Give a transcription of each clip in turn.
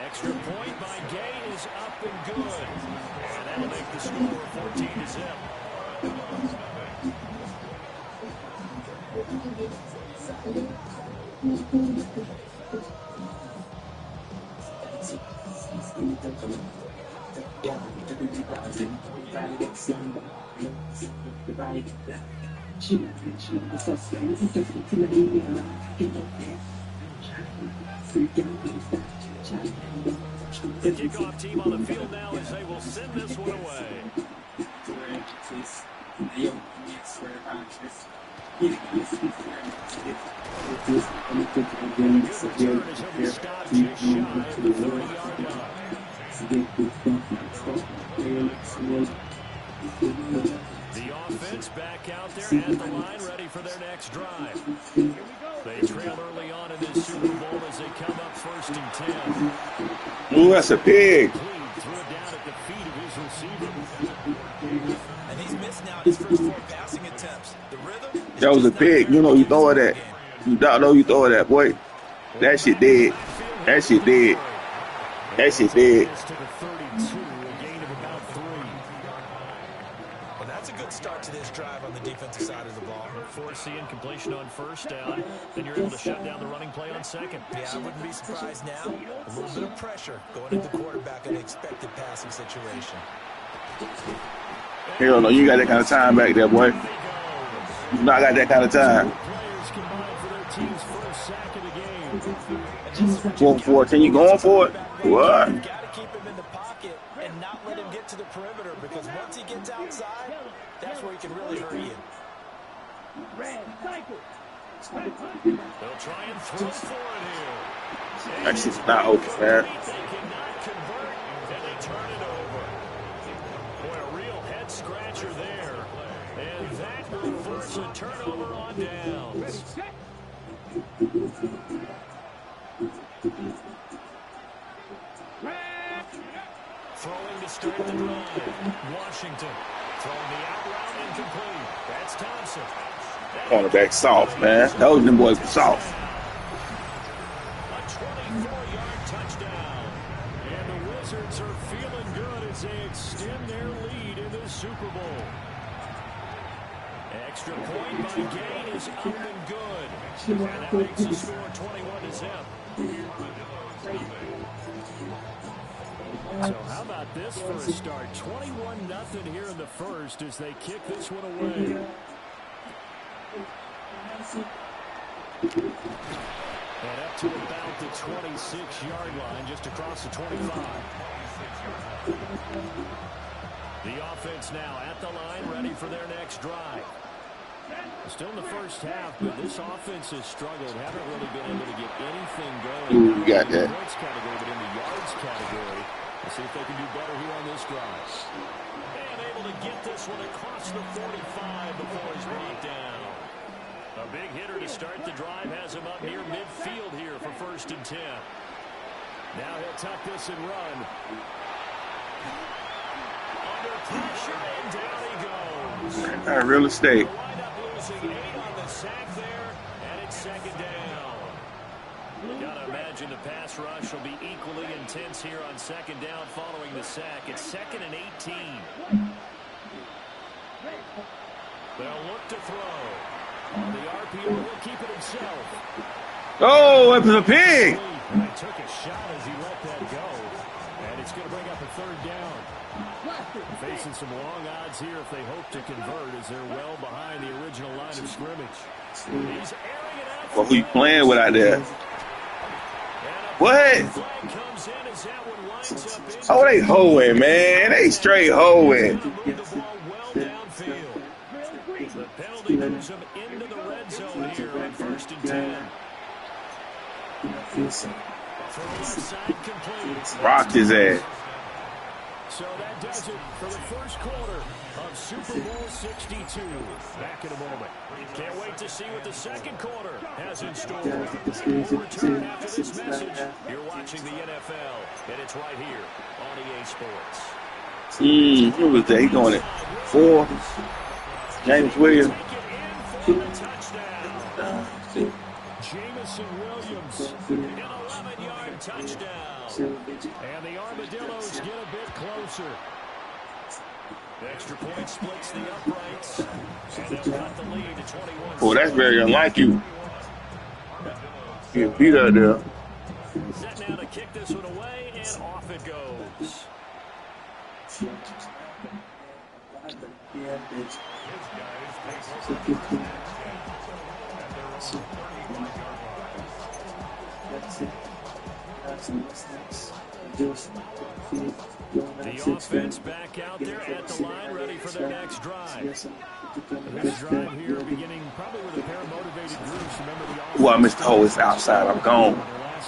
Extra point by Gay is up and good. And that'll make the score 14-0. The kickoff team on the field now as they will send this one away. The offense back out there at the line, ready for their next drive. They trail early on in this Super Bowl as they come up 1st and 10. Ooh, that's a pig. Threw it down at the feet of his receiver. And he's missed now his first 4 passing attempts. The rhythm. That was a pig. You know you throw it at. You don't know you throw it at, boy. That shit dead. That shit dead. That shit dead. Well, that's a good start to this drive on the defensive side of the ball. Force the incompletion on 1st down. Then you're able to shut down the running play on 2nd. Yeah, I wouldn't be surprised now. A little bit of pressure going into the quarterback in an expected passing situation. Hell no, you got that kind of time back there, boy. You not got that kind of time. 4 for 14, you going for it? What? You've got to keep him in the pocket and not let him get to the perimeter, because once he gets outside, that's where he can really hurt you. They'll try and throw for it here. That shit's not open, man. They cannot convert, and they turn it over. Boy, a real head scratcher there. And that will force a turnover on downs. Throwing to start the drive. Washington throwing the out route incomplete. That's Thompson. Cornerback soft, man. Those them boys were soft. A 24-yard touchdown. And the Wizards are feeling good as they extend their lead in the Super Bowl. Extra point by Gain is up and good. And that makes the score 21-0. So how about this for a start? 21-0 here in the first as they kick this one away. And up to about the 26-yard line, just across the 25. The offense now at the line, ready for their next drive. Still in the first half, but this offense has struggled. Haven't really been able to get anything going. Ooh, you got that. In the points category, but in the yards category. We'll see if they can do better here on this drive. And able to get this one across the 45 before he's brought down. A big hitter to start the drive has him up near midfield here for 1st and 10. Now he'll tuck this and run. Under pressure, and down he goes. Real estate. They'll wind up losing 8 on the sack there, and it's 2nd down. Gotta imagine the pass rush will be equally intense here on 2nd down following the sack. It's 2nd and 18. They'll look to throw. The RPO will keep it himself. Oh, it was a pig. He took a shot as he let that go. And it's going to bring up a 3rd down. Facing some long odds here if they hope to convert as they're well behind the original line of scrimmage. He's airing it out. What we playing with out there? What? Oh, they hoeing, man. They straight hoeing. The penalty moves them into the red zone here on 1st and 10. Rocked his ass. So that does it for the first quarter of Super Bowl 62. Back in a moment. Can't wait to see what the second quarter has in store. We'll return after this message. You're watching the NFL, and it's right here on EA Sports. Who was that? He going it 4. James Williams. Jamison Williams, an 11-yard touchdown. And the Armadillos get a bit closer. The extra point splits the uprights, and they'll cut the lead to 21. Oh, that's very unlike you. You beat out there. Set now to kick this one away, and off it goes. The offense back out there at the line, ready for their next drive. This drive here beginning probably with a pair of motivated groups. Remember the offense. Well, I missed the hole. It's outside. I'm gone.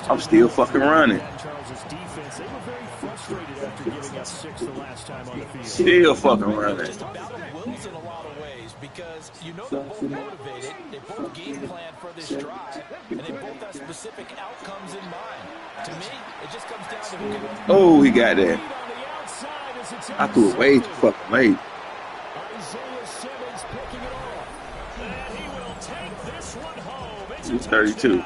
I'm still fucking running. Charles's defense, they were very frustrated after giving up 6 the last time on the field. Still fucking running. Just about wills in a lot of ways because you know they're both motivated, they both game plan for this drive, and they both have specific outcomes in mind. To me, it just comes down to who can. Oh, he got that. I threw it way too fucking late. Isaiah Simmons picking it off. And he will take this one home. It's He's 32.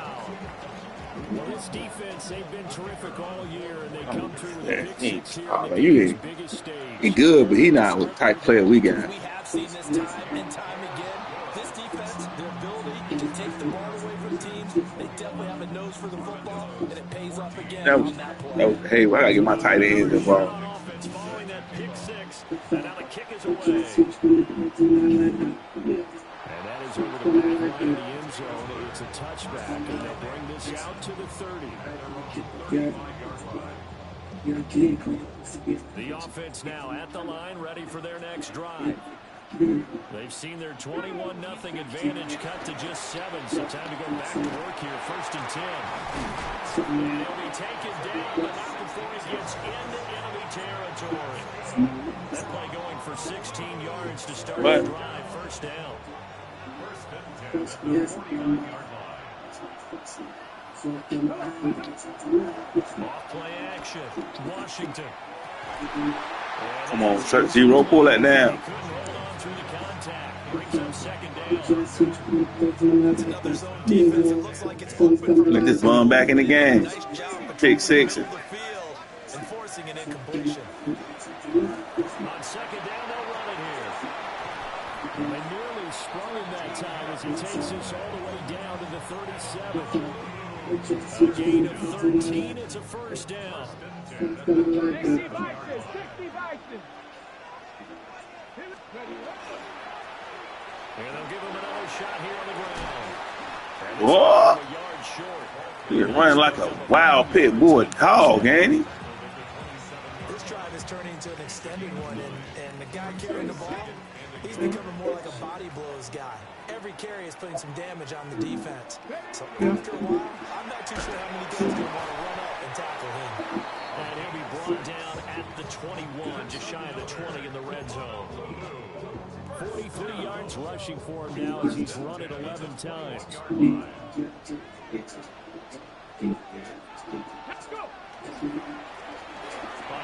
Well, this defense, they've been terrific all year, and they come through with a big 6 here Oh, on the you game's ain't. biggest stage. He good, but he not the type of player we got. We have seen this time and time again. This defense, their ability to take the ball away from teams, they definitely have a nose for the football, and it pays off again on that play. Hey, well, I gotta get my tight ends involved. Offense following that pick 6, and now the kick is away. And that is over the back line of the end zone. It's a touchback, and they'll bring this out to the 30. The offense now at the line, ready for their next drive. They've seen their 21-0 advantage cut to just 7, so time to go back to work here. 1st and 10. And he'll be taken down, but not before he gets into enemy territory. That play going for 16 yards to start the drive. 1st down. Off play action. Washington. Come on, set 0, pull that down. Couldn't hold on through the contact. Brings up 2nd down. That's another zone defense. It looks like it's open for Let this bum back in the game. nice job Pick 6. the field and forcing an incompletion. On 2nd down, they'll run it here. They nearly sprung him that time as he takes this all the way down to the 37. A gain of 13. It's a 1st down. And they'll give him another shot here on the ground. Whoa! A yard short. He's running like a wild pit bull dog, ain't he? This drive is turning into an extended one, and the guy carrying the ball, he's becoming more like a body blows guy. Every carry is putting some damage on the defense. So after a while, I'm not too sure how many guys are going to want to run up and tackle him. And he'll be brought down at the 21, just shy of the 20 in the red zone. 43 yards rushing for him now as he's run it 11 times. On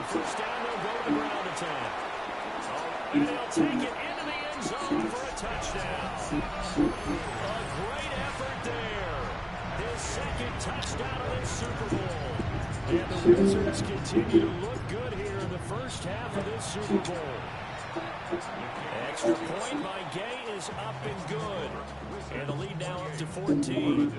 1st down, they'll go to the ground attack. And they'll take it into the end zone for a touchdown. A great effort there. His 2nd touchdown of this Super Bowl. And the Wizards continue to look good here in the 1st half of this Super Bowl. Extra point by Gay is up and good. And the lead now up to 14.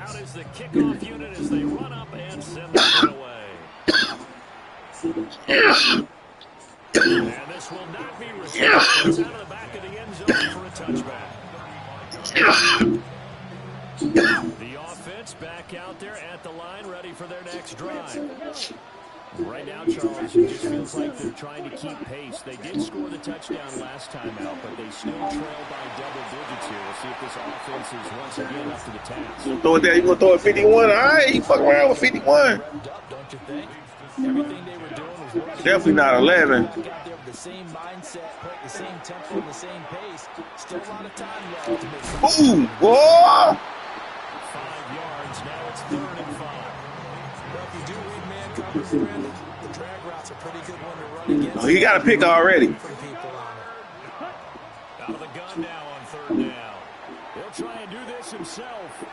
Out is the kickoff unit as they run up and send the ball away. And this will not be received. It's out of the back of the end zone for a touchback. The offense back out there at the line, ready for their next drive. Right now, Charles, it just feels like they're trying to keep pace. They did score the touchdown last time out, but they still trail by double digits here. We'll see if this offense is once again up to the task. You gonna throw it there? You gonna throw it 51? All right, you fuck around with 51. Don't you think? Everything they were doing was working. Definitely not 11. Got there with the same mindset, playing the same tempo, and the same pace. Still a lot of time left to make some. Ooh, boy! 5 yards. Now it's 3rd and 5. Well, if you do read man coverage, Brandon, the drag route's a pretty good one to run against. Oh, he got a pick already. From people on it. Out of the gun now on third down. He'll try and do this himself.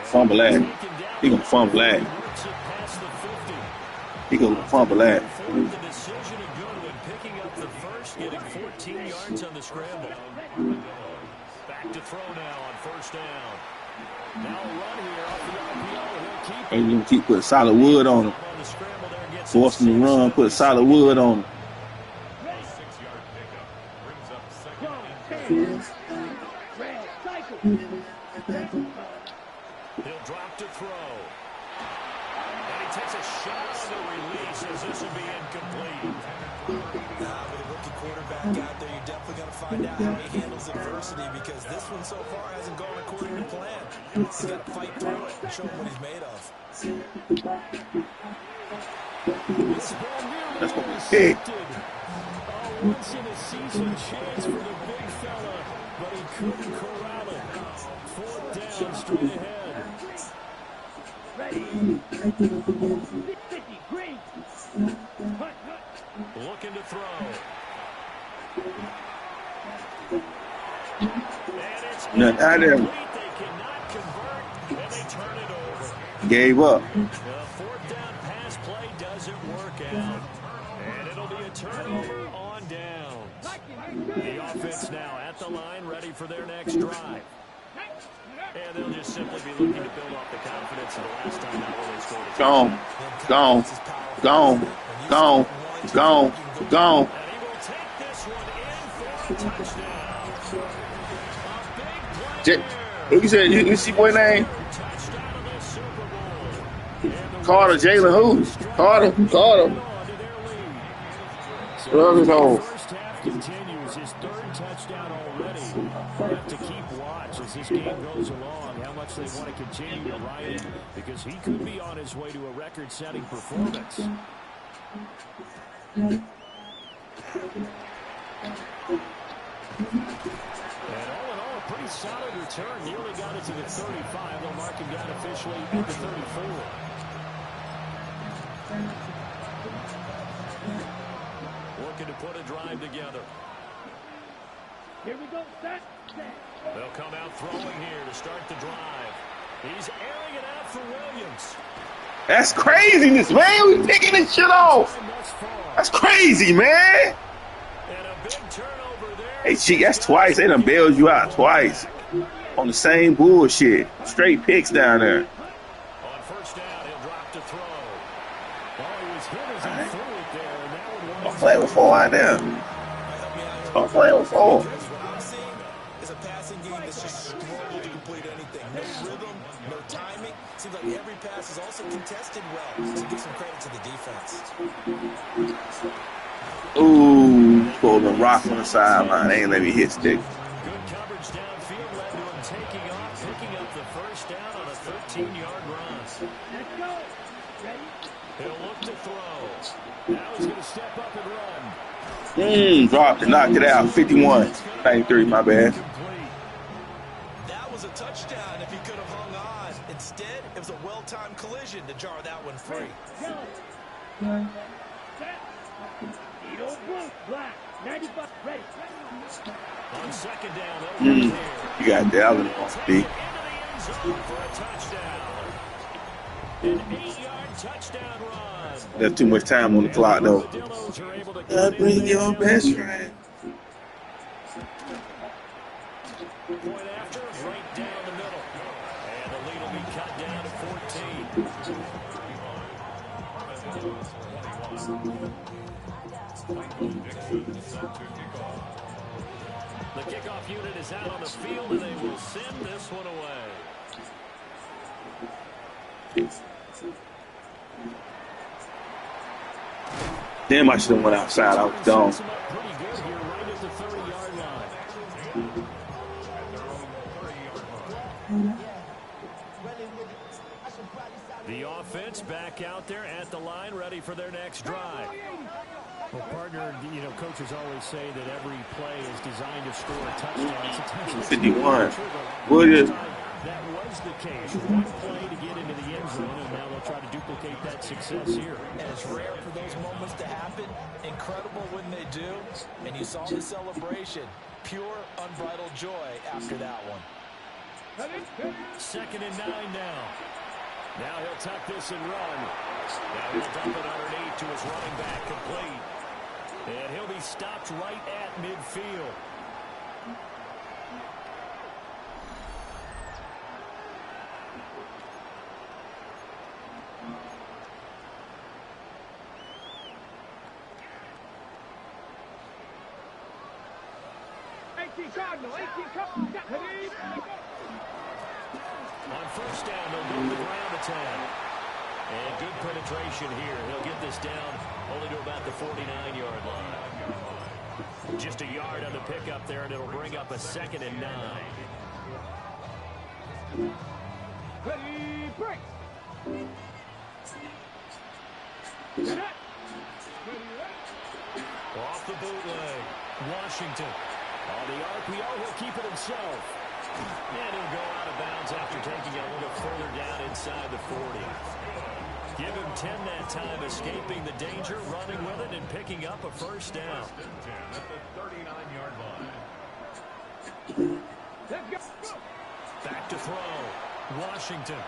Fumble that. He gonna fumble that. He gonna fumble that. The decision of Goodwin picking up the first, getting 14 yards on the scramble. Back to throw now on first down. Now a run here off the RPO. He's gonna keep putting solid wood on him. Force him to run, put solid wood on him. He'll drop to throw. And he takes a shot on the release as this will be incomplete. With a rookie quarterback out there, you're definitely going to find out how he handles adversity because this one so far hasn't gone according to plan. He's got to fight through it and show him what he's made of. That's gonna be big. A once-in-a-season chance for the big fella, but he couldn't corral it. Fourth down, straight ahead. Looking to throw. And it's Nothing out there. incomplete. They cannot convert, and they turn it over. Gave up. The fourth down pass play doesn't work out. And it'll be a turnover on downs. The offense now at the line, ready for their next drive. And they'll just simply be looking to build off the confidence of the last time that they scored a Gone. Gone. Gone. Gone. Gone. Gone. And he will take this one in for a touchdown. A big play Who you said? You see boy name? touchdown of the Super Bowl. And the Carter. Jalen who? Carter. Carter. on to their lead. Rub his hole. First half continues, his third touchdown already. We'll have to keep watch as this game goes along, how much they want to continue to ride it, because he could be on his way to a record-setting performance. And all in all, a pretty solid return. Nearly got it to the 35. They'll mark him down officially at the 34. Looking to put a drive together. Here we go, set. They'll come out throwing here to start the drive. He's airing it out for Williams. That's craziness, man. We picking this shit off. And thus far. That's crazy, man. And a big turnover there. Hey, Chick, that's twice. They done bailed you out twice on the same bullshit. Straight picks down there. On first down, he'll drop to throw. Well, he was hit as he threw it there, and that one Don't play with four out there. Don't play with four. What I'm seeing is a passing game that's just struggled to complete anything. No rhythm, no timing. Seems like every pass is also contested well. So give some credit to the defense. Ooh, pulled a rock on the sideline. They ain't let me hit stick. good coverage downfield led to him taking off, picking up the first down on a 13-yard run. Let's go. Ready? He'll look to throw. Now he's going to step up and run. Dropped it, knocked it out. 51. 93, my bad. Complete. That was a touchdown if he could have hung on. Instead, it was a well-timed collision to jar that one free. Go. Set. Edo Blue, black. 95, ready. On second down, they'll run here. You got Dalvin on Take B. it into the end zone for a touchdown. An 8-yard touchdown run. There's too much time on the clock, though. Dillos are able to cut Bring in your there. best friend. Point after, right down the middle. And the lead will be cut down to 14. The kickoff unit is out on the field, and they will send this one away. Damn, I should have went outside. I was gone. Sets him up pretty good here, right at the 30-yard line. The offense back out there at the line, ready for their next drive. Well, partner, coaches always say that every play is designed to score a touchdown. It's intentional. 51. Williams. That was the case. One play to get into the end zone, and now they'll try to duplicate that success here. And it's rare for those moments to happen. Incredible when they do. And you saw the celebration. pure, unbridled joy after that one. 2nd and 9 now. Now he'll tuck this and run. Now he'll dump it underneath to his running back, complete. And he'll be stopped right at midfield. On 1st down, they'll go to the ground attack. And good penetration here. He'll get this down only to about the 49-yard line. Just a yard on the pickup there, and it'll bring up a 2nd and 9. Ready, break. Off the bootleg. Washington. On the RPO, he'll keep it himself. And he'll go out of bounds after taking it a little further down inside the 40. Give him 10 that time, escaping the danger, running with it, and picking up a 1st down. At the 39-yard line. Let's go. Back to throw. Washington.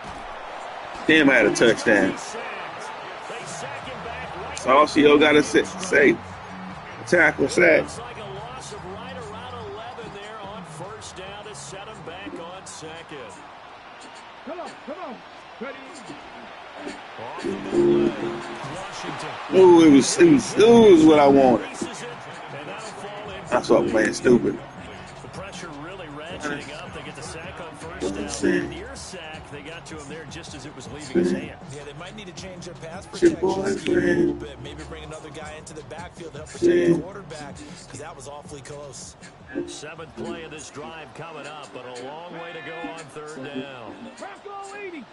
Damn, I had a touchdown. They sack him back right. That's all CO got to say. Tackle, sack. Looks like a loss of right around 11 there on 1st down to set him back on 2nd. Come on. Ready. Off the bootleg. Washington. Ooh, it was what I wanted. Faces it, and that'll fall in. I started playing stupid. The pressure really ratcheting up. They get the sack on 1st down. Near sack, they got to him there just as it was leaving his hand. Yeah, they might need to change their pass Your protection scheme a little boyfriend. bit. Maybe bring another guy into the backfield to help protect the quarterback, because that was awfully close. 7th play of this drive coming up, but a long way to go on 3rd down. Bronco 80.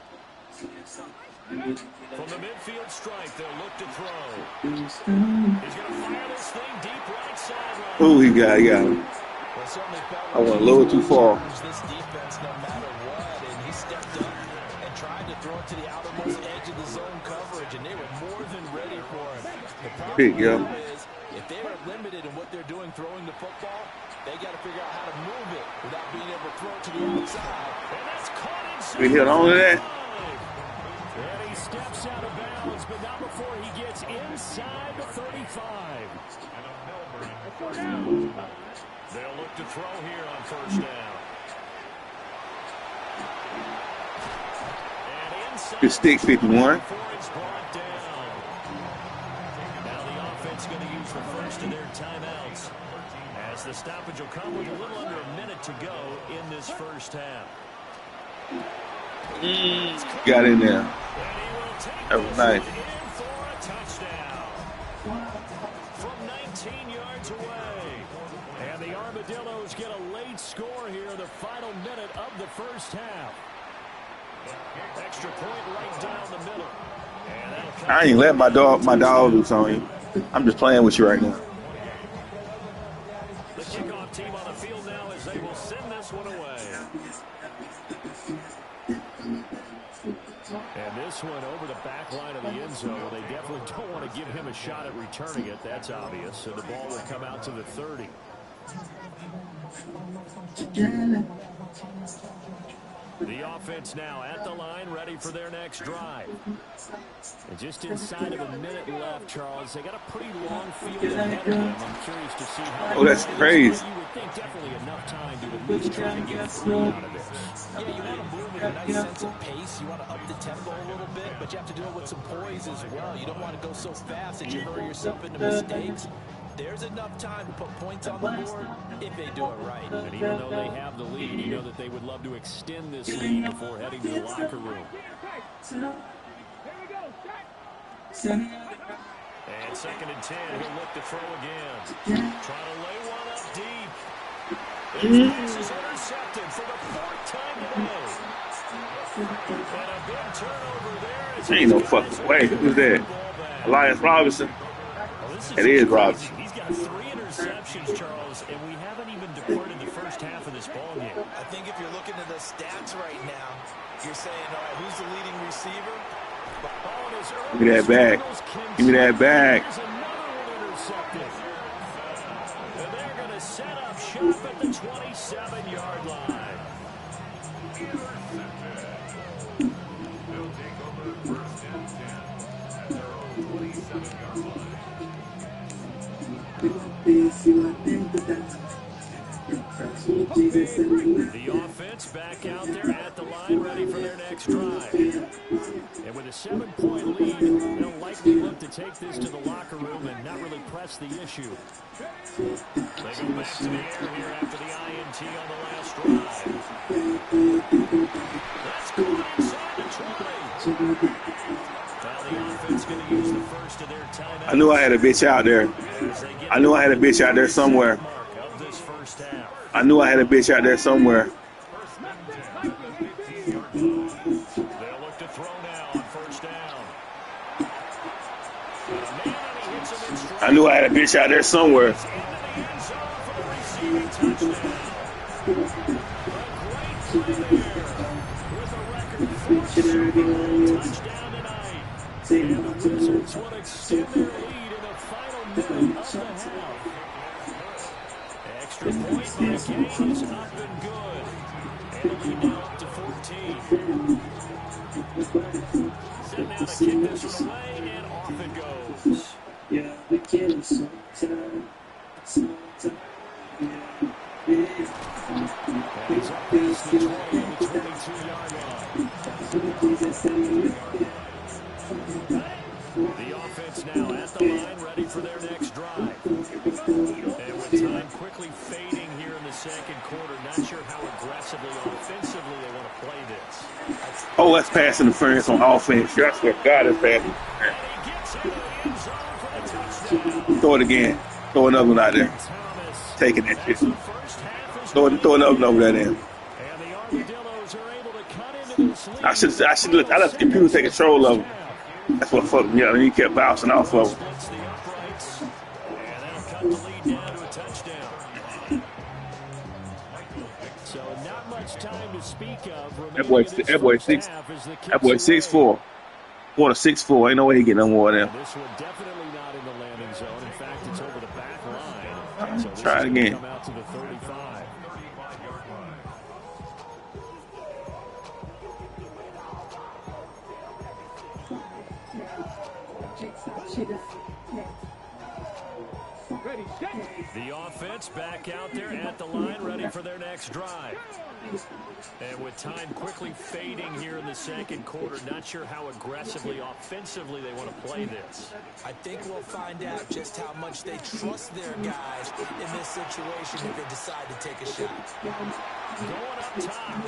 From the midfield stripe, they'll look to throw. He's going to fire this thing deep right sideline. Ooh, he got him. Well, certainly felt I went a little too far. this defense no matter what, and he stepped up and tried to throw it to the outermost edge of the zone coverage, and they were more than ready for him. The problem Big, yeah. is, if they are limited in what they're doing throwing the football, they got to figure out how to move it without being able to throw it to the outside. And that's caught inside. We hit on that. And he steps out of bounds, but not before he gets inside the 35. They'll look to throw here on 1st down. And inside Good stick, 51. before it's brought down. Now the offense going to use the first of their timeouts, as the stoppage will come with a little under a minute to go in this 1st half. Got in there. And he will take That was this nice. one in for a touchdown. From 19 yards away. And the Armadillos get a late score here in the final minute of the 1st half. Extra point right down the middle. And that'll come. I ain't let my dog loose on you. I'm just playing with you right now. The kickoff team on the field now as they will send this one away. And this one over the back line of the end zone. They definitely don't want to give him a shot at returning it. That's obvious. So the ball will come out to the 30. The offense now at the line, ready for their next drive. And just inside of a minute left, Charles. They got a pretty long field ahead of them. I'm curious to see how. Oh, that's crazy. You would think definitely enough time to at least try to get 3 out of this. Yeah, you want to move with a nice sense of pace. You want to up the tempo a little bit, but you have to do it with some poise as well. You don't want to go so fast that you hurry yourself into mistakes. There's enough time to put points on the board if they do it right. And even though they have the lead, you know that they would love to extend this lead before heading to the locker room. Here we go. Set. And 2nd and 10, he'll look to throw again. Trying to lay one up deep. And his pass is intercepted for the 4th time today. And a big turnover there. As Ain't no fucking way. Who's that? Elias Robinson. It is Robinson. He's got 3 interceptions, Charles, and we haven't even departed the 1st half of this ball game. I think if you're looking at the stats right now, you're saying, all right, who's the leading receiver? Give me that back. Give me that back. Here's another one intercepted. And they're going to set up shop at the 27-yard line. They'll take over 1st and 10 at their own 27-yard line. The offense back out there at the line, ready for their next drive. And with a 7-point lead, they'll likely look to take this to the locker room and not really press the issue. They go back to the air here after the INT on the last drive. That's caught inside the 20. Now the offense going to use the first of their timeouts. I knew I had a bitch out there. I knew I had a bitch out there somewhere. I knew I had a bitch out there somewhere. They'll look to throw now on 1st down. I knew I had a bitch out there somewhere. Wizards will extend their lead in the final minute of the half. Extra point by Gaines is up and good. And the lead now up to 14. Set now to kick this one away, and off it goes. And he's up past the 20 on the 22-yard line. The offense now at the line, ready for their next drive. And with time quickly fading here in the second quarter, not sure how aggressively or offensively they want to play this. Oh, that's pass interference on offense. I swear to God, that's pass interference. Throw it again. Throw another one out there. Taking that shit. Throw another one over there then. I let the computer take control of him. That's what fucked me up. And he kept bouncing off of him. So not much time to speak of. That boy 6'4". 4'6'4". Ain't no way he get no more of them. This one definitely not in the landing zone. In fact, it's over the back line. So try it again. Come out to the 35. The offense back out there at the line, ready for their next drive. And with time quickly fading here in the second quarter, not sure how aggressively, offensively they want to play this. I think we'll find out just how much they trust their guys in this situation if they decide to take a shot. Going up top.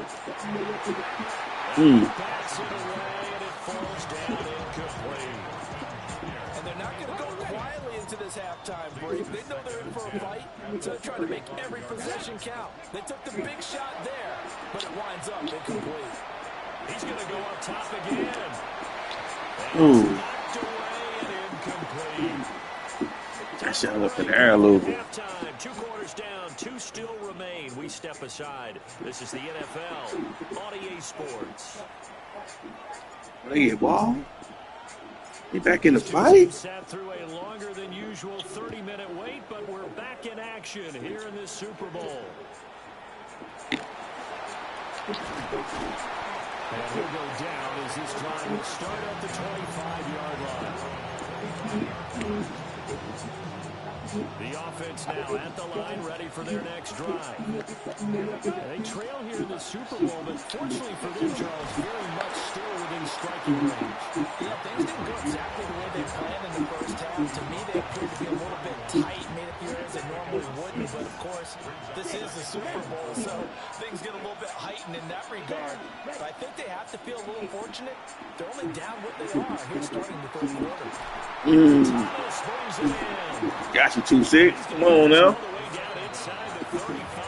Bats it away, and it falls down incomplete. And they're not going to go quietly into this halftime break. They know they're in for a fight, so they're trying to make every possession count. They took the big shot there, but it winds up incomplete. He's going to go up top again. Ooh. Knocked away and incomplete. That shot up in the air a little bit. Halftime, 2 quarters down, 2 still remain. We step aside. This is the NFL on EA Sports. They get ball. He back in the fight. Sat through a longer than usual 30-minute wait, but we're back in action here in this Super Bowl. And he'll go down as this drive will start at the 25-yard line. The offense now at the line, ready for their next drive. And they trail here in the Super Bowl, but fortunately for them, Charles, very much still within striking range. Yeah, things didn't go exactly the way they planned in the first half. To me, they appeared to be a little bit tight, made a few errors they normally wouldn't. But, of course, this is the Super Bowl, so things get a little bit heightened in that regard. But I think they have to feel a little fortunate. They're only down what they are here starting the third quarter. Thomas brings it in. Got you 2-6. Come on now. All the way down inside the 35.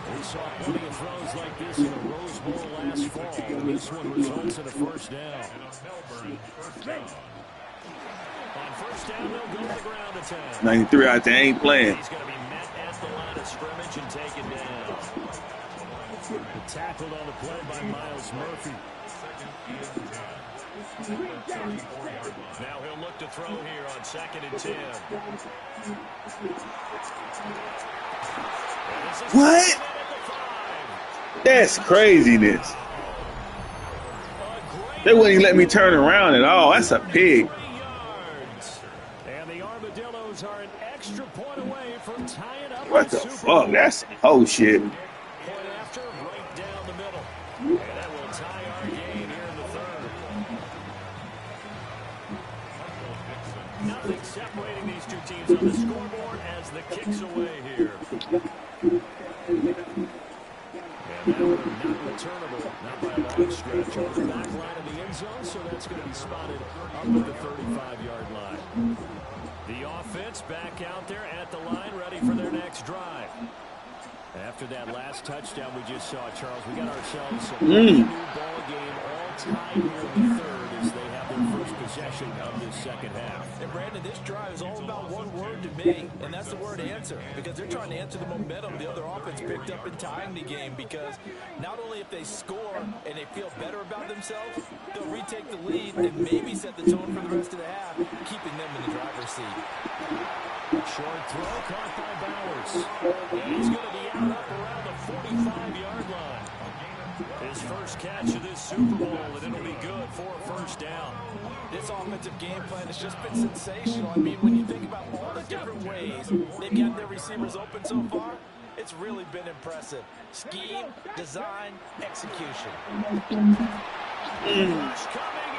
We saw plenty of throws like this in the Rose Bowl last fall. This one results in a first down. On first down, they'll go to the ground attack. 93 out there ain't playing. He's going to be met at the line of scrimmage and taken down. Tackled on the play by Myles Murphy. Now he'll look to throw here on 2nd and 10. What? That's craziness. They wouldn't even let me turn around at all. That's a pig. And the Armadillos are an extra point away from tying up What the fuck? That's oh shit. Point after, right down the middle. And that will tie our game here in the third. Nothing separating these two teams on the scoreboard as the kick's away here. And that one not returnable, not by a long stretch. On the back line of the end zone, so that's going to be spotted up at the 35-yard line. The offense back out there at the line, ready for their next drive. After that last touchdown we just saw, Charles, we got ourselves a new ball game all tied here in the third as they have their first possession of this second half. And Brandon, this drive is all about one word to me, and that's the word answer, because they're trying to answer the momentum the other offense picked up in tying the game, because not only if they score and they feel better about themselves, they'll retake the lead and maybe set the tone for the rest of the half, keeping them in the driver's seat. Short throw caught by Bowers. And he's going to be out up around the 45-yard line. His first catch of this Super Bowl, and it'll be good for a first down. This offensive game plan has just been sensational. I mean, when you think about all the different ways they've got their receivers open so far, it's really been impressive. Scheme, design, execution.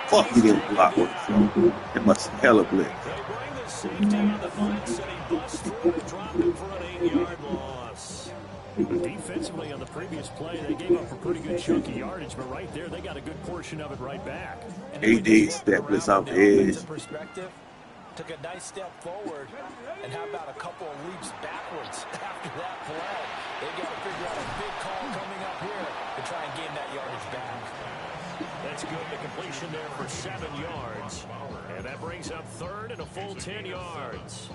Fuck, you didn't block one. It must hella blitz. They bring the safety on the flanks, and he busts through and dropped him for an 8-yard loss. Defensively on the previous play, they gave up a pretty good chunk of yardage, but right there, they got a good portion of it right back. AD step this off the edge. Perspective, took a nice step forward, and how about a couple of leaps backwards after that play? They got to figure out a big call coming up here to try and gain that yardage back. That's good. The completion there for 7 yards. And that brings up third and a full 10 yards.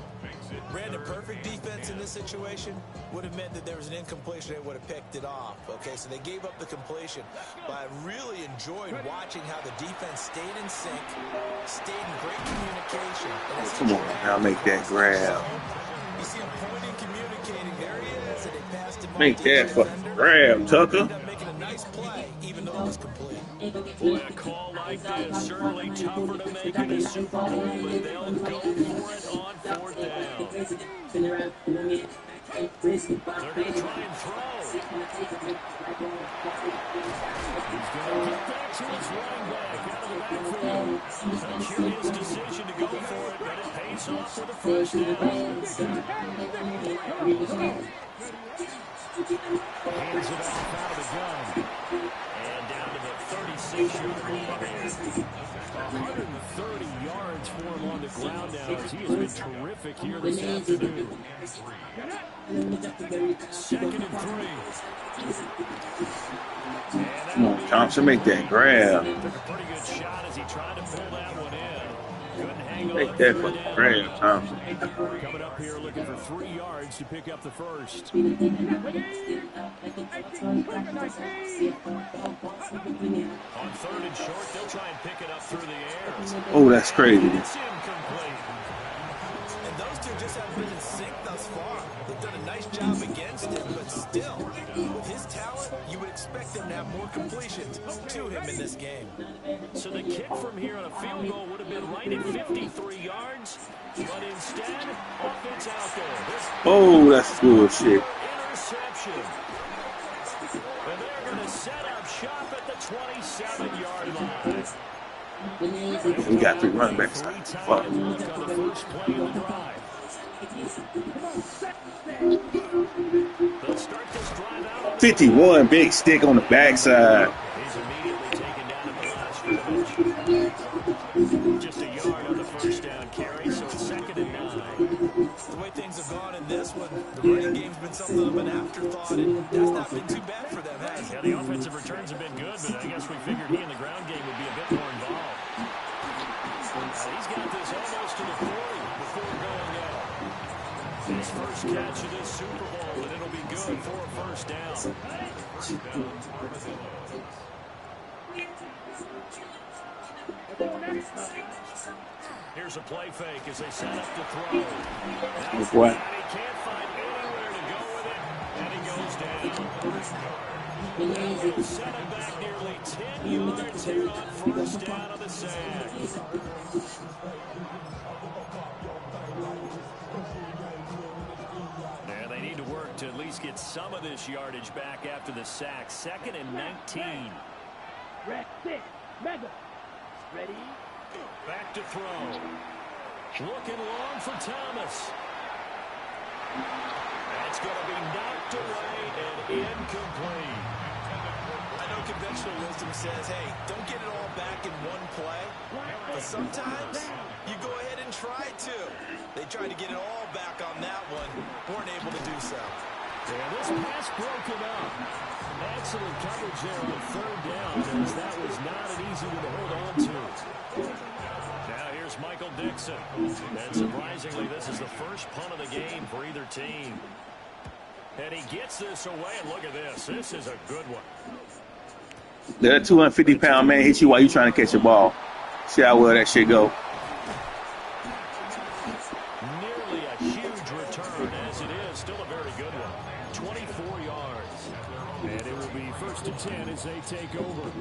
Brandon, perfect defense in this situation would have meant that there was an incompletion. They would have picked it off. Okay, so they gave up the completion. But I really enjoyed watching how the defense stayed in sync, stayed in great communication. Come on, now make that grab. You see him pointing, communicating. There he is, and they passed him. Make that fucking grab, Tucker. Making a nice play, even though it was complete. Boy, a call like this, certainly tougher to make in a Super Bowl, but they'll go for it on fourth down. They're going to try and throw. He's going to get back to his running back out of the backfield. A curious decision to go for it, but it pays off for the first down. Hands it off out of the gun. And down to the 36-yard line. 130 yards for him on the ground now as he has been terrific here this afternoon. 2nd and 3. Come on, Thompson, make that grab. Took a pretty good shot as he tried to pull that one in. Couldn't hang on. Make that fucking grab, Thompson. Coming up here looking for 3 yards to pick up the first. On 3rd and short, they'll try and pick it up through the air. Oh, that's crazy. It's incomplete. And those two just haven't been in sync thus far. They've done a nice job against him, but still, with his talent, you would expect them to have more completions to him in this game. So the kick from here on a field goal would have been right at 53 yards, but instead, offense out there. Oh, that's bullshit. Interception. And they're going to set up shop at the 27-yard line. We got 3 running backs. Fuck. On the first play of the drive. They'll start this drive out. 51, big stick on the backside. He's immediately taken down at the last scrimmage. Just a yard on the first down carry, so it's 2nd and 9. The way things have gone in this one, the running game's been something of an afterthought, and that's not been too bad for them, has it? Yeah, the offensive returns have been good, but I guess we figured he in the ground game would be a bit more involved. He's got this almost to the 40 before going out. His first catch of this Super Bowl, and it'll be good for a first down. Here's a play fake as they set up to throw. What? He can't find anywhere to go with it, and He'll set him back nearly 10 yards here on first down of the sack. And they need to work to at least get some of this yardage back after the sack. 2nd and 19. Ready? Back to throw. Looking long for Thomas. That's going to be knocked away and incomplete. I know conventional wisdom says, hey, don't get it all back in one play. But sometimes you go ahead and try to. They tried to get it all back on that one. Weren't able to do so. Yeah, this pass broken up. Excellent coverage there on 3rd down, as that was not an easy one to hold on to. Now here's Michael Dixon. And surprisingly, this is the first punt of the game for either team. And he gets this away, and look at this. This is a good one. That 250-pound man hit you while you trying to catch a ball. See how well that shit go. Nearly a huge return, as it is. Still a very good one. 24 yards. And it will be 1st and 10 as they take over.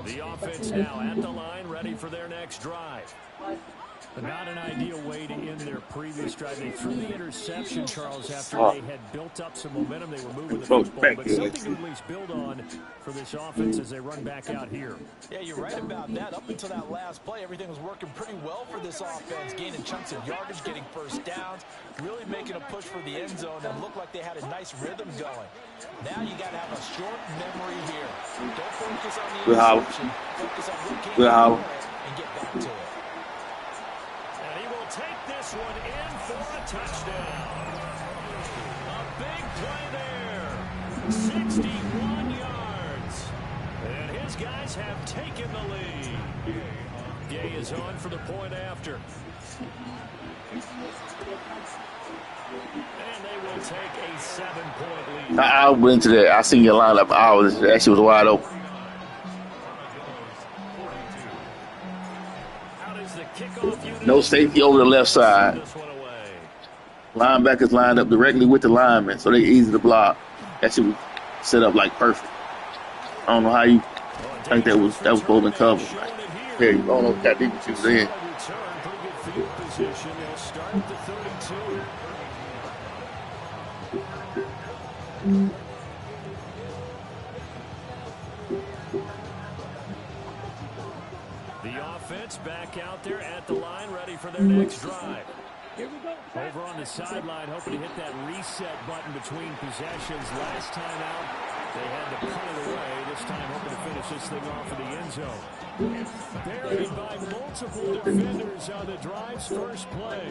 The offense now at the line, ready for their next drive. But not an ideal way to end their previous drive. They threw the interception, Charles, after they had built up some momentum. They were moving the football, but something to at least build on for this offense as they run back out here. Yeah, you're right about that. Up until that last play, everything was working pretty well for this offense, gaining chunks of yardage, getting first downs, really making a push for the end zone, and looked like they had a nice rhythm going. Now you got to have a short memory here. Don't focus on the interception. Focus on what came before it and get back to it. Take this one in for a touchdown. A big play there. 61 yards. And his guys have taken the lead. Gay is on for the point after. And they will take a 7-point lead. I went into that. I seen your lineup. That shit was wide open. No safety over the left side. Linebackers lined up directly with the linemen, so they easy to block. That shit was set up like perfect. I don't know how you think that was golden cover. Like, yeah, you don't know what that defense was in. Back out there at the line, ready for their next drive. Over on the sideline, hoping to hit that reset button between possessions. Last time out, they had to punt it away. This time, hoping to finish this thing off in the end zone. Buried by multiple defenders on the drive's first play.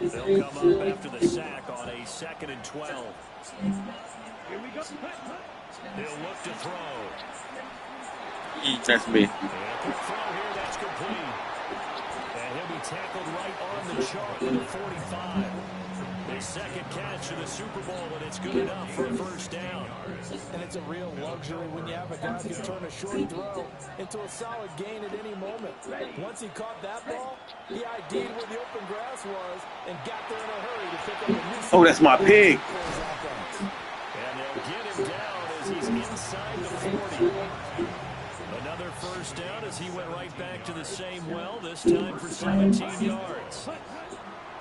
They'll come up after the sack on a 2nd and 12. Here we go. They'll look to throw. That's me. And quick throw here, that's complete. And he'll be tackled right on the chart with a 45. His 2nd catch in the Super Bowl, and it's good enough for a first down. And it's a real luxury when you have a guy who can turn a short throw into a solid gain at any moment. Once he caught that ball, he ID'd where the open grass was and got there in a hurry to pick up a new. Oh, that's my pig. And they'll get him down as he's inside the 40. Another first down as he went right back to the same well, this time for 17 yards.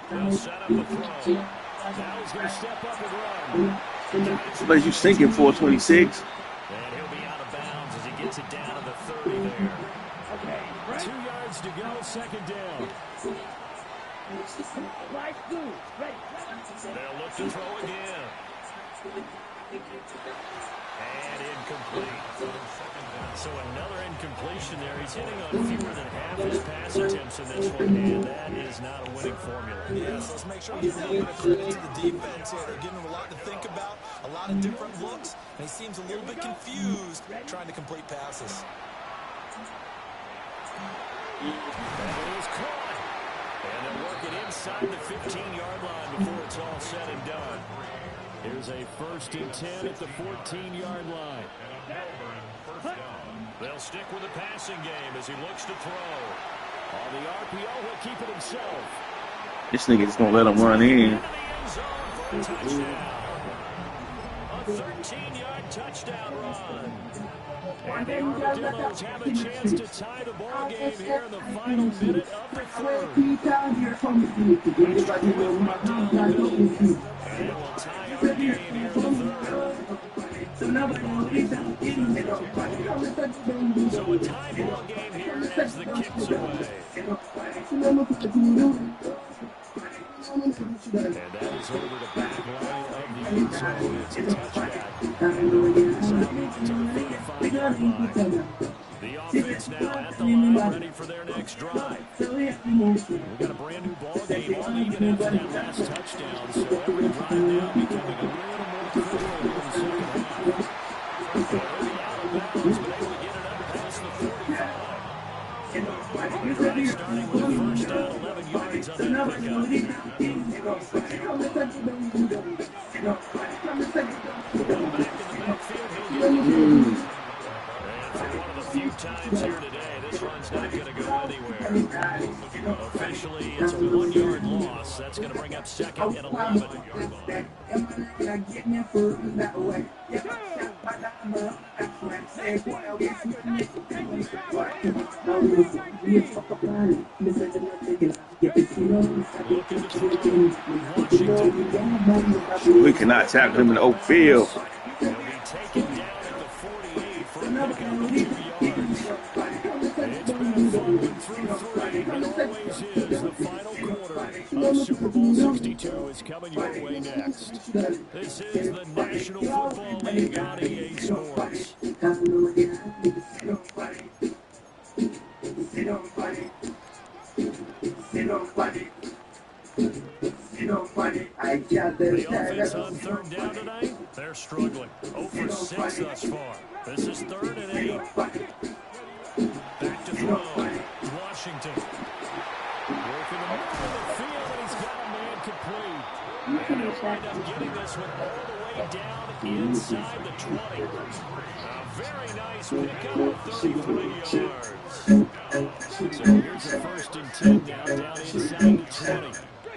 They'll set up a throw. Now he's going to step up and run. But you sinking 426. And he'll be out of bounds as he gets it down to the 30 there. Okay, 2 yards to go, 2nd down. They'll look to throw again. And incomplete. So another incompletion there. He's hitting on fewer than half his pass attempts in this one, and that is not a winning formula. Yes, let's make sure we give a little bit of credit to the defense here. They're giving him a lot to think about, a lot of different looks, and he seems a little bit confused trying to complete passes. And it is caught. And they'll work it inside the 15-yard line before it's all said and done. Here's a 1st and 10 at the 14-yard line. They'll stick with the passing game as he looks to throw. On the RPO, he'll keep it himself. This nigga just gonna let him run in. Into the end zone for Touchdown. A 13-yard touchdown run. And the Armadillos have a chance to tie the ball game here in the final minute of the third. And they will tie our game here in the third. So a tie ball game here as the kicks away. And that is over the back line of the end zone. It's a touchback. And to the 35-yard line. The offense now at the line, ready for their next drive. We've got a brand new ball game, all even after that last touchdown. So every drive now becoming a little more critical here in the second half. And early out of bounds, but able to get it up past the 45. Drive starting with a first down, 11 yards on that pickup. Few times here today, this run's not going to go anywhere. Officially, it's a 1-yard loss. That's going to bring up second and 11. We cannot tackle him in the open field. He'll be taken down at the 48 for a pickup of 2 yards. It's been a fun one through 3. It always is. The final quarter of Super Bowl 62 is coming your way next. This is the National Football League on EA Sports. The offense on third down tonight, they're struggling. 0 for 6 thus far. This is 3rd and 8. Back to throw. Washington. Working the middle of the field, and he's got a man complete. And he'll wind up getting this one all the way down inside the 20. A very nice pickup of 33 yards. So here's a 1st and 10 now, down inside the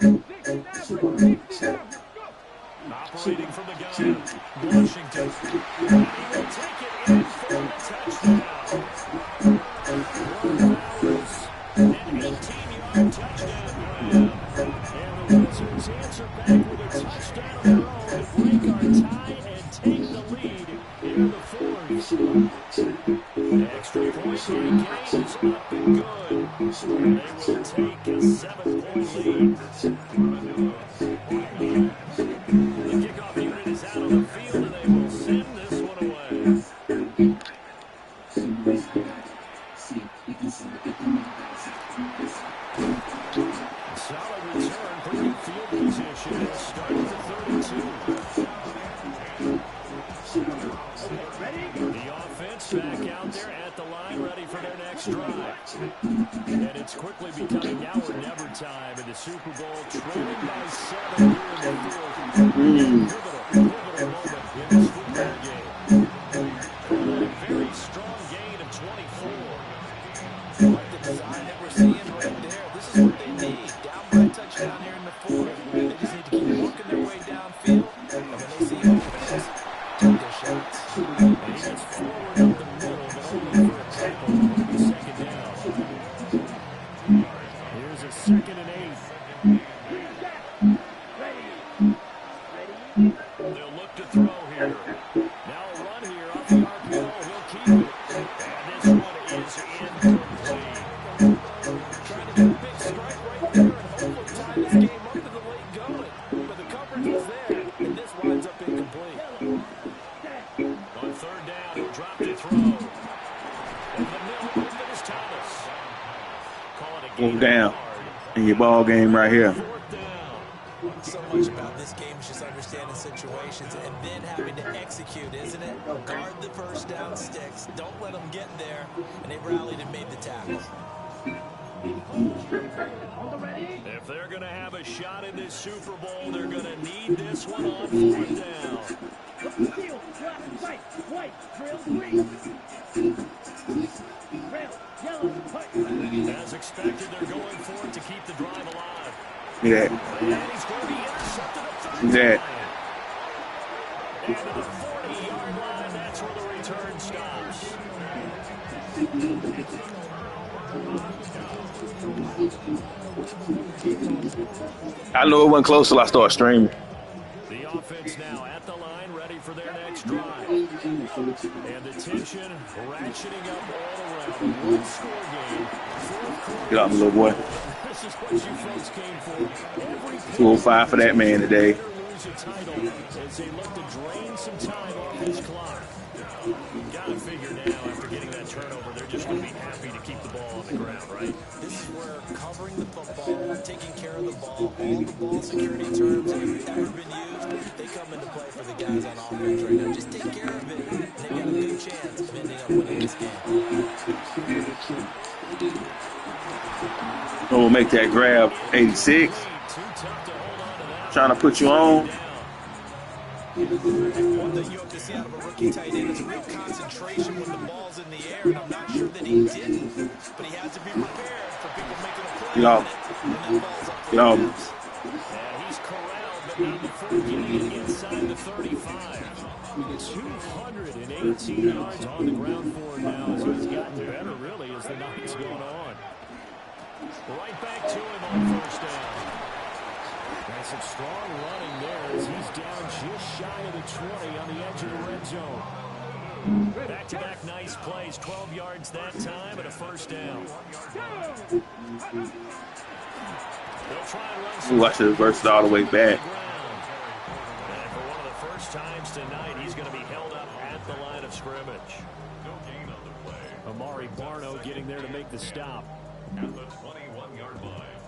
20. Operating from the gun, Washington. And he will take it in for a touchdown. An 18-yard touchdown grab. And the Wizards answer back with a touchdown of their own to break our tie and take the lead here in the 4th. Extra point game is up and good. They will take a 7-point lead. The kickoff unit is out on the field, and they will send this one away. Solid return, pretty good field position. It started to 32. The offense back out there at the line, ready for their next drive. And it's quickly becoming now or never time in the Super Bowl, trailing by 7 here in the 4th. Pivotal moment in this football game. A very strong gain of 24. Like the design that we're seeing right there, this is what they need. Down by a touchdown here in the 4th. They just need to keep working their way downfield. And when they see openness, take their shots. And he gets forward up the middle, but only for a tackle. Second down. Here's a 2nd and 8. They'll look to throw here. Now a run here off the RPO. He'll keep it. And this one is incomplete. Trying to get a big strike right there and hopefully tie this game up to the late going. But the coverage was there, and this winds up incomplete. On 3rd down, he'll drop to throw. Over the middle, open is Thomas. Call it a game down in your ball game right here. 4th down. So much about this game is just understanding situations and then having to execute, isn't it? Guard the first down sticks. Don't let them get there. And they rallied and made the tackle. If they're going to have a shot in this Super Bowl, they're going to need this one on 4th down. As expected, they're going for it to keep the drive alive. Yeah. And he's going to be intercepted up the Yeah. And to the 40-yard line, that's where the return stops. I know it wasn't close till I started streaming. The offense now at the line, ready for their next drive. And the tension ratcheting up all around. One-score game. Get off me, little boy. This is what you folks came for. Every 205 for that man today. lose a title as they look to drain some time off his clock. Got to figure now, after getting that turnover, they're just going to be happy to keep the ball on the ground, right? This is where covering the football, taking care of the ball, all the ball security terms that have ever been used, they come into play for the guys on offense right now. Just take care of it, and they've got a good chance of ending up winning this game. We'll make that grab. 86. Trying to put you on. One that you have to see out of a rookie tight end is a real concentration when the ball's in the air, and I'm not sure that he didn't, but he has to be prepared for people making a play. Get off. When that ball's up Get off. And he's corralled, but not before getting inside the 35. 218 yards on the ground for him now as he's gotten better, really, as the night's going on. Right back to him on first down. And some strong running there as he's down just shy of the 20 on the edge of the red zone. Back-to-back nice plays, 12 yards that time and a first down. They'll try and run some. Ooh, I should have reversed it all the way back. And for one of the first times tonight, he's going to be held up at the line of scrimmage. No gain on the play. Amari Barno getting there to make the stop. At the 21-yard line.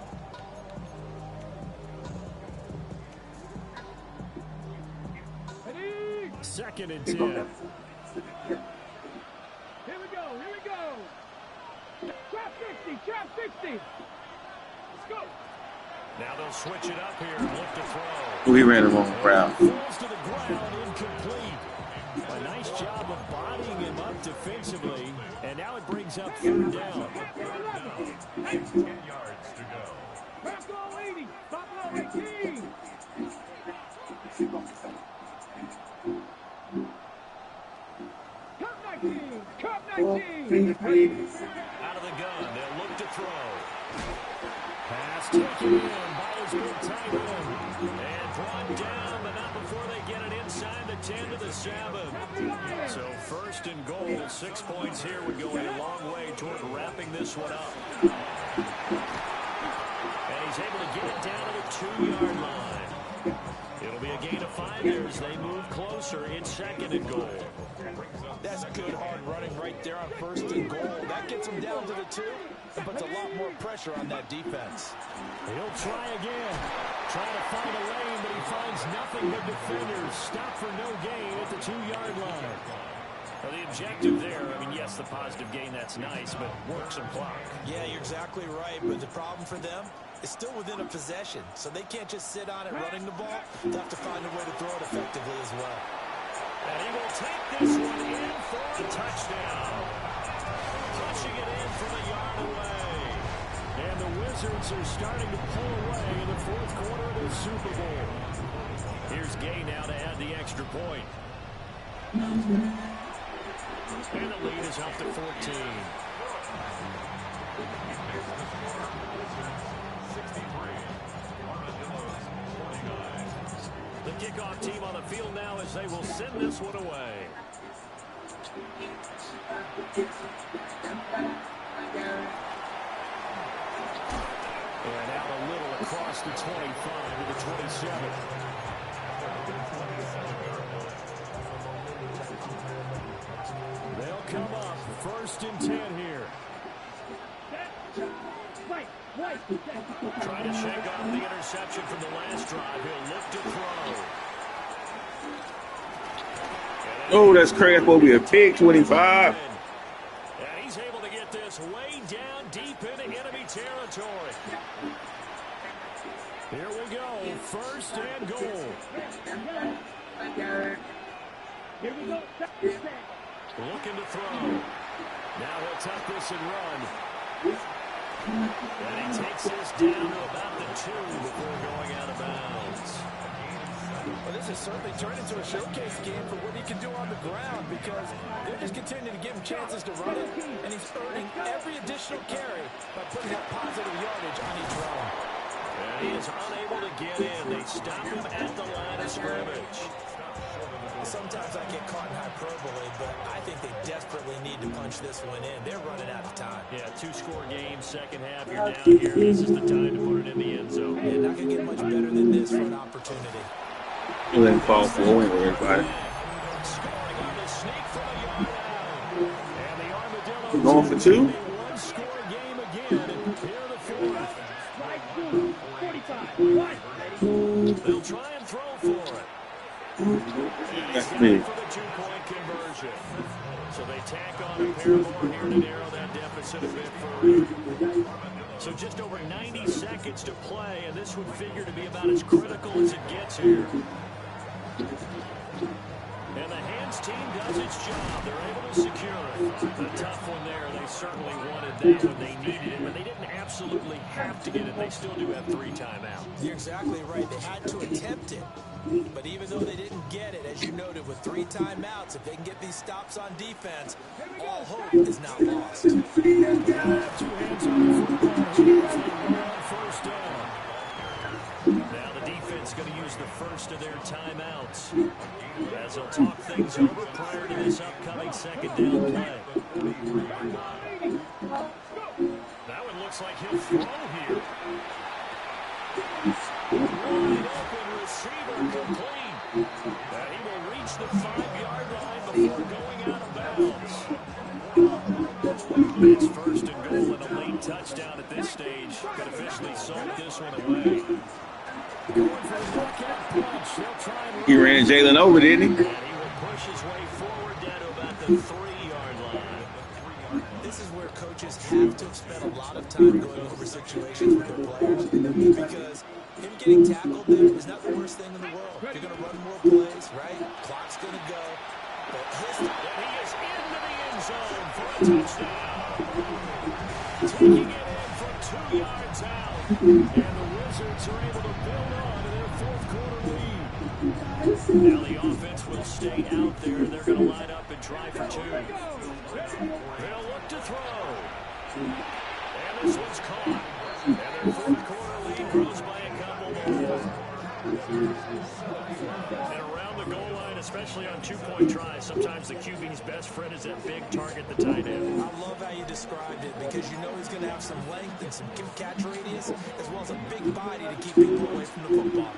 Second and 10. Here we go. Trap 60. Let's go. Now they'll switch it up here and look to throw. Oh, he ran the wrong route. Falls to the ground, incomplete. A nice job of bodying him up defensively, and now it brings up third down. 10 yards to go. Back all 80. Stop low 18. Cup 19. Out of the gun, they'll look to throw. Pass taken in by his good tight end. And brought down, but not before they get it inside the 10 to the 7. So first and goal, 6 points here would go a long way toward wrapping this one up. And he's able to get it down to the 2-yard line. It'll be a gain of 5 there as they move closer in second and goal. That's good hard running right there on first and goal. That gets him down to the 2 and puts a lot more pressure on that defense. He'll try again. Trying to find a lane, but he finds nothing but defenders. Stop for no gain at the 2-yard line. Well, the objective there, I mean, yes, the positive gain, that's nice, but work some clock. Yeah, you're exactly right, but the problem for them is still within a possession, so they can't just sit on it running the ball. They'll have to find a way to throw it effectively as well. And he will take this one in for a touchdown. Pushing it in from a yard away. And the Wizards are starting to pull away in the fourth quarter of the Super Bowl. Here's Gay now to add the extra point. And the lead is up to 14. The kickoff team on the field now as they will send this one away. And out a little across the 25 to the 27. They'll come up first and 10 here. Trying to shake off the interception from the last drive. He'll look to throw. Oh, that's crazy. That's supposed to be a big 25. And he's able to get this way down deep into enemy territory. Here we go. First and goal. Here we go. Looking to throw. Now he'll tuck this and run. And he takes this down to about the 2 before going out of bounds. Well, this has certainly turned into a showcase game for what he can do on the ground because they're just continuing to give him chances to run it, and he's earning every additional carry by putting that positive yardage on each run. And he is unable to get in. They stop him at the line of scrimmage. Sometimes I get caught in hyperbole, but I think they desperately need to punch this one in. They're running out of time. Yeah, 2-score game, second half. You're down here. This is the time to put it in the end zone. You're not going to get much better than this for an opportunity. He didn't fall for a win with everybody. Scoring on the sneak from a yard out. And the Armadillos Going for two? one-score game again. And here are the fourth. Strike two. 45. One. They'll try and throw for it. That's For me. the two-point conversion. So they tack on a pair more here to narrow that deficit a bit further. So just over 90 seconds to play, and this would figure to be about as critical as it gets here. And the hands team does its job. They're able to secure it. A tough one there. They certainly wanted that when they needed it, but they didn't absolutely have to get it. They still do have 3 timeouts. You're exactly right. They had to attempt it. But even though they didn't get it, as you noted, with 3 timeouts, if they can get these stops on defense, all hope is not lost. 2 hands on the football here as they go on first down. Now the defense going to use the first of their timeouts as they'll talk things over prior to this upcoming second down play. That one looks like he'll throw here. Wide open receiver complete. He will reach the 5-yard line before going out of bounds. It's first and goal and a late touchdown at this stage. Could officially soak this one away. Going for the knockout punch. They'll try and He ran Jalen over, didn't he? and he will push his way forward down to about the 3-yard line. This is where coaches have to spend a lot of time going over situations with their players because him getting tackled there is not the worst thing in the world. You're going to run more plays, right? Clock's going to go. But And he is into the end zone for a touchdown. Taking it in from 2 yards out. And the Wizards are able to build on to their fourth-quarter lead. Now the offense will stay out there. They're going to line up and try for 2. They'll look to throw. And this one's caught. And their fourth-quarter lead grows by a couple more. And around the goal line, especially on 2-point tries, sometimes the QB's best friend is that big target, the tight end. I love how you described it because you know he's going to have some length and some catch radius as well as a big body to keep people away from the football.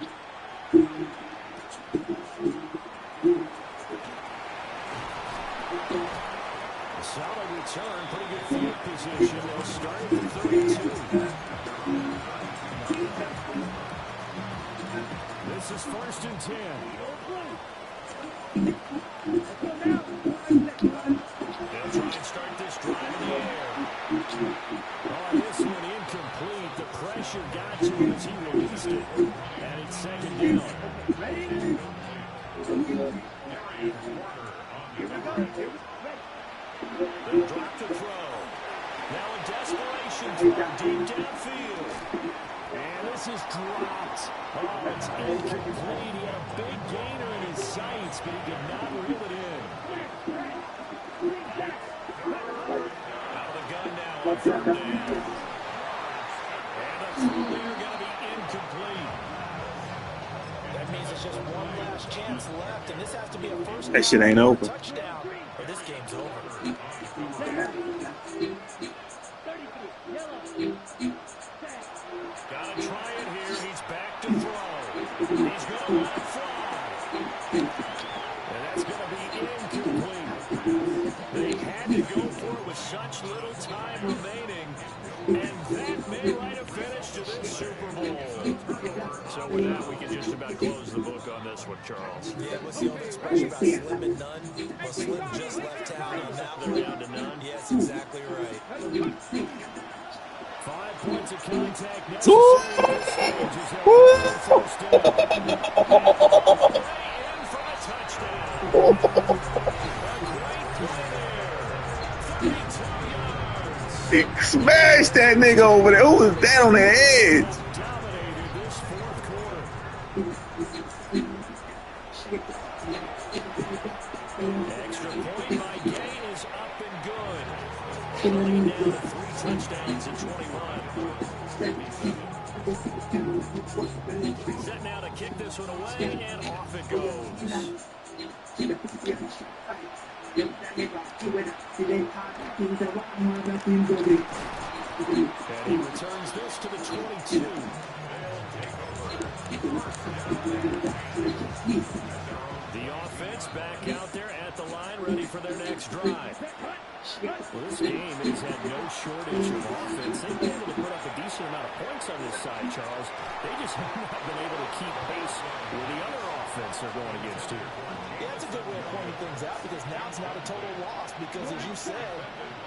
Solid return, pretty good field position. They'll start at the 32. This is first and 10. They'll try and start this drive in the air. Oh, this one incomplete. The pressure got to him as he released it. And it's second down. They'll drop the throw. Now a desperation throw deep downfield. And this is dropped. Oh, it's incomplete. He had a big gainer in his sights, but he could not reel it in. Out of the gun now on third down. And the throw here going to be incomplete. That means it's just one last chance left, and this has to be a first That shit ain't open. touchdown, or this game's over. Gotta try it here. He's back to throw. He's going to let fly. And that's going to be incomplete. They had to go for it with such little time remaining. And that may write a finish to this Super Bowl. So with that, we can just about close the book on this one, Charles. Yeah, what's the old expression about slim and none? Well, slim just left town on that one. They're down to none. Yeah, that's exactly right. 5 points of contact necessary. Woo! This stage is a first down. In for a touchdown. A great play there. 32 yards. He smashed that nigga over there. Who was that on the edge? Dominated this fourth quarter. Sliding down to 3 touchdowns in 21. Set now to kick this one away, and off it goes. And he returns this to the 22. The offense back out there at the line, ready for their next drive. Well, this game has had no shortage of offense. They've been able to put up a decent amount of points on this side, Charles. They just have not been able to keep pace with the other offense they're going against here. Yeah, that's a good way of pointing things out because now it's not a total loss because, as you said,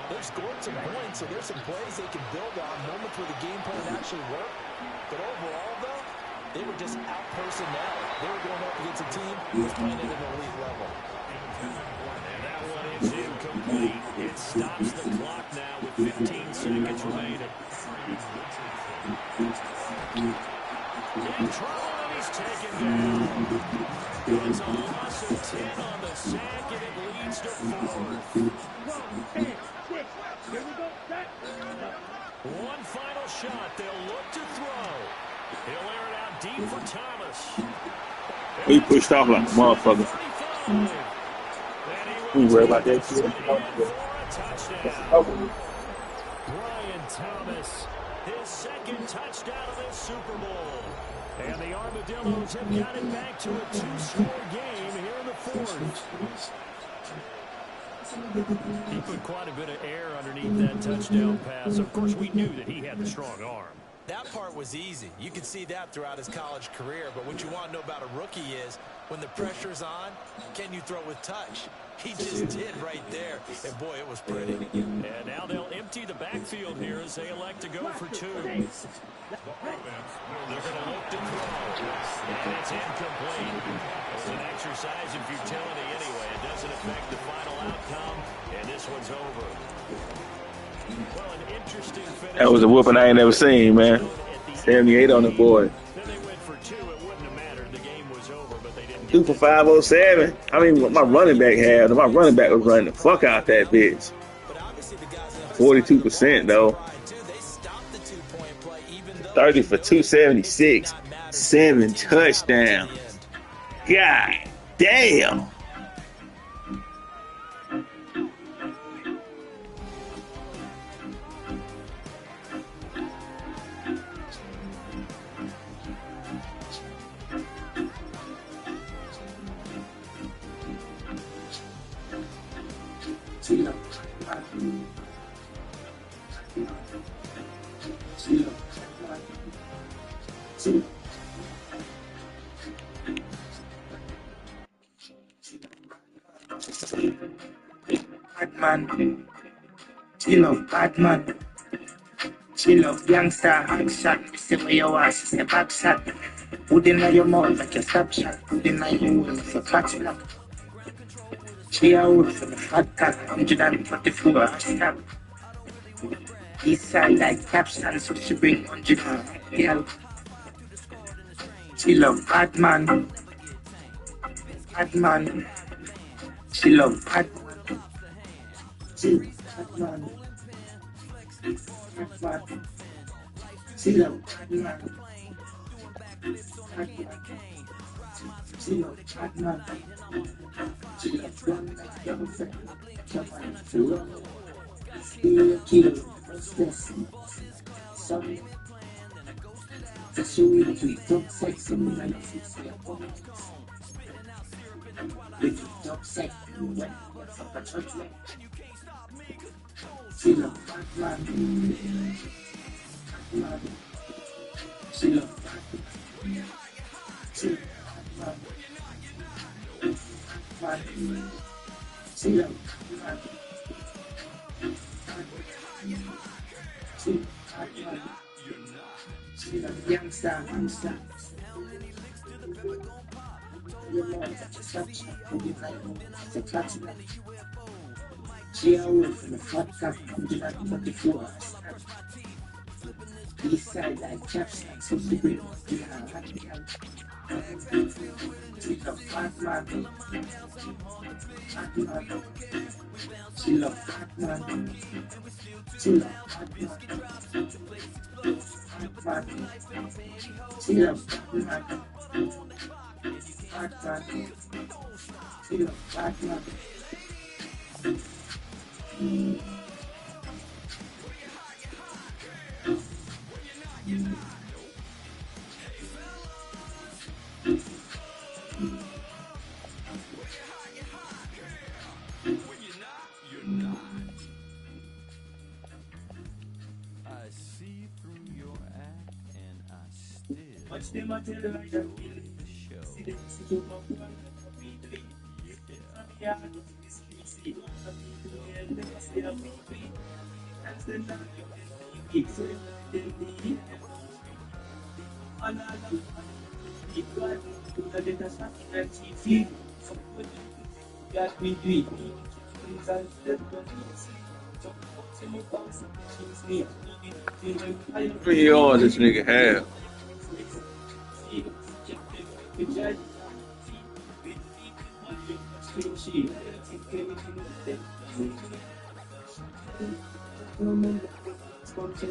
they've scored some points, so there's some plays they can build on, moments where the game plan actually worked. But overall, though, they were just out-personnel. They were going up against a team who was playing at an elite level. And that one is incomplete. It stops the clock now with 15 seconds remaining. In trouble, and he's taken down. It's a loss of 10 on the sack, and it leads to 4th. One final shot. They'll look to throw. He'll air it out deep for Thomas. He pushed off like a motherfucker. We worry about that shit. Brian Thomas, his second touchdown of this Super Bowl. And the Armadillos have got it back to a 2-score game here in the 4th. He put quite a bit of air underneath that touchdown pass. Of course, we knew that he had the strong arm. That part was easy. You could see that throughout his college career. But what you want to know about a rookie is when the pressure's on, can you throw with touch? He just did right there. And, boy, it was pretty. And now they'll empty the backfield here as they elect to go for 2. They're going to look to throw. And it's incomplete. It's an exercise in futility anyway. It doesn't affect the final outcome. And this one's over. Well, an interesting finish. That was a whooping I ain't never seen, man. 78 on the board. Then they went for 2. It wouldn't have mattered. The game was over, but they didn't. 2 for 507. I mean, what my running back had. My running back was running the fuck out that bitch. 42% though. 30 for 276. 7 touchdowns. God damn. Batman, chill out, Batman, chill out, youngster, action, say where you are, say back shot, put in your mouth like a stop shot, put in your will for catch lock, cheer out for the fat cat, 144 hashtag, east side like caption, so she bring 100 girl, chill out, Batman, Batman, chill out, Batman. Chill, Batman. Batman. Chill out, Batman. Batman. Chill out, Batman. Chill out, run like your friend. Come on, run. Steal a kill. Restless. Sorry. Just you will tweet. Talk sex in the night. With talk sex, you went for the church. Chill out, Batman. Batman. Chill out, Batman. Chill out, Batman. Batman. Chill out, Batman. Chill out, Batman. Chill out, youngster, youngster. Your mom is a such a clutch. Cheer away from the fat cap, 144 hours. East side like caps, like so the bring behind. She love Batman. Batman. She love Batman. She love Batman. Batman. She love Batman. Batman. She love Batman. I see through your act, and I still Watch them I tell them I don't the show. see them see you up one yeah. See and they say I'm free. That's the night you can see it. Another it was to the data stuff and she feed. So what got me doing? Results that don't see. So what's in the box? She's me. How many yards this nigga have? Sponsor.